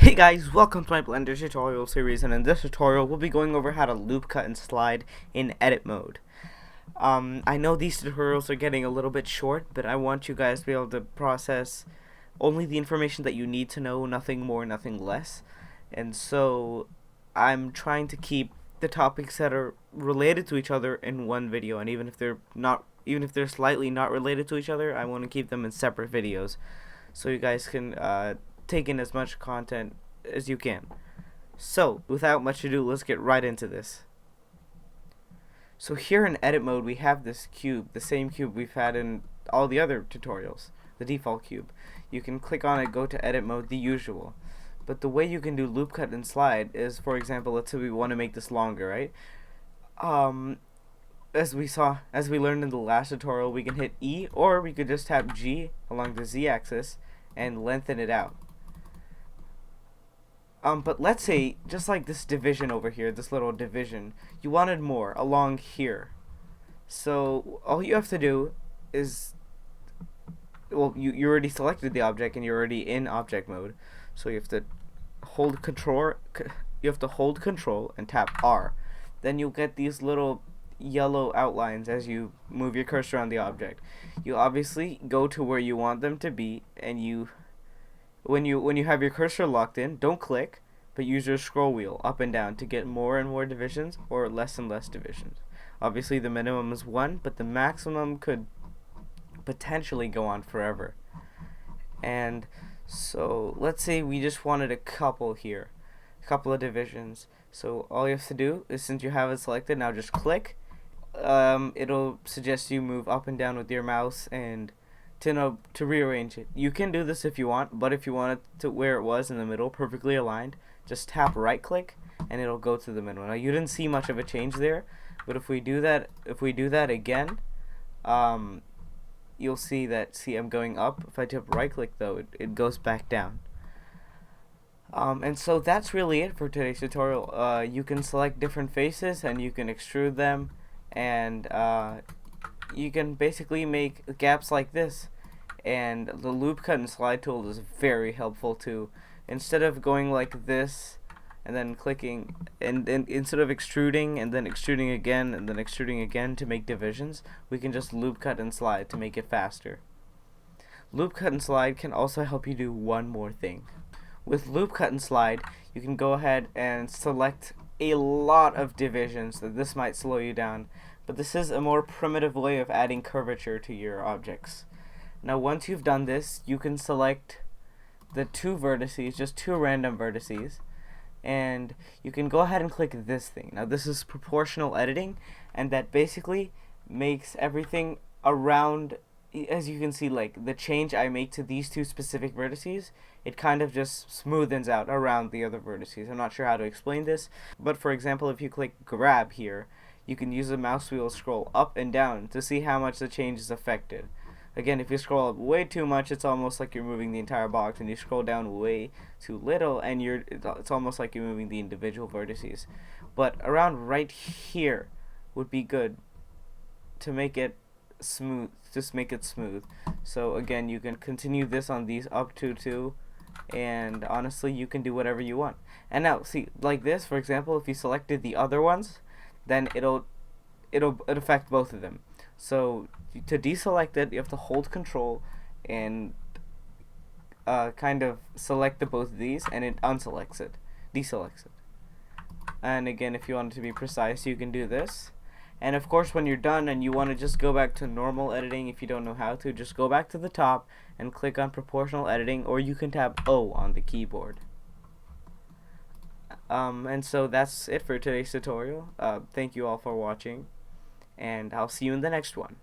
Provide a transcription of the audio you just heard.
Hey guys, welcome to my Blender tutorial series, and in this tutorial we'll be going over how to loop, cut, and slide in edit mode. I know these tutorials are getting a little bit short, but I want you guys to be able to process only the information that you need to know, nothing more, nothing less. And so I'm trying to keep the topics that are related to each other in one video, and even if they're slightly not related to each other, I want to keep them in separate videos so you guys can take in as much content as you can. So, without much ado, let's get right into this. So here in edit mode, we have this cube, the same cube we've had in all the other tutorials, the default cube. You can click on it, go to edit mode, the usual. But the way you can do loop, cut, and slide is, for example, let's say we want to make this longer, right? As we learned in the last tutorial, we can hit E, or we could just tap G along the Z axis and lengthen it out. But let's say, just like this division over here, this little division, you wanted more along here. So all you have to do is, well, you already selected the object and you're already in object mode. So you have to hold control and tap R. Then you'll get these little yellow outlines as you move your cursor on the object. You obviously go to where you want them to be, and when you have your cursor locked in, don't click, but use your scroll wheel up and down to get more and more divisions or less and less divisions. Obviously the minimum is 1, but the maximum could potentially go on forever. And so let's say we just wanted a couple here, a couple of divisions. So all you have to do is, since you have it selected, now just click. It'll suggest you move up and down with your mouse and to rearrange it. You can do this if you want, but if you want it to where it was in the middle, perfectly aligned, just tap right click and it'll go to the middle. Now you didn't see much of a change there, but if we do that again, you'll see that, I'm going up. If I tap right click though, it goes back down. And so that's really it for today's tutorial. You can select different faces and you can extrude them, and you can basically make gaps like this. And the loop, cut, and slide tool is very helpful too. Instead of going like this and then clicking, and instead of extruding and then extruding again and then extruding again to make divisions, we can just loop, cut, and slide to make it faster. Loop, cut, and slide can also help you do one more thing. With loop, cut, and slide, you can go ahead and select a lot of divisions. This might slow you down, but this is a more primitive way of adding curvature to your objects. Now once you've done this, you can select the 2 vertices, just 2 random vertices, and you can go ahead and click this thing. Now this is proportional editing, and that basically makes everything around, as you can see, like the change I make to these 2 specific vertices, it kind of just smoothens out around the other vertices. I'm not sure how to explain this, but for example, if you click grab here, you can use the mouse wheel, scroll up and down to see how much the change is affected. Again, if you scroll up way too much, it's almost like you're moving the entire box, and you scroll down way too little, and it's almost like you're moving the individual vertices. But around right here would be good to make it smooth, just make it smooth. So again, you can continue this on these up to 2, and honestly you can do whatever you want. And now see, like this, for example, if you selected the other ones, then it'll affect both of them. So to deselect it, you have to hold control and kind of select both of these, and it deselects it. And again, if you want it to be precise, you can do this. And of course, when you're done and you want to just go back to normal editing, if you don't know how to, just go back to the top and click on proportional editing, or you can tap O on the keyboard. And so that's it for today's tutorial. Thank you all for watching, and I'll see you in the next one.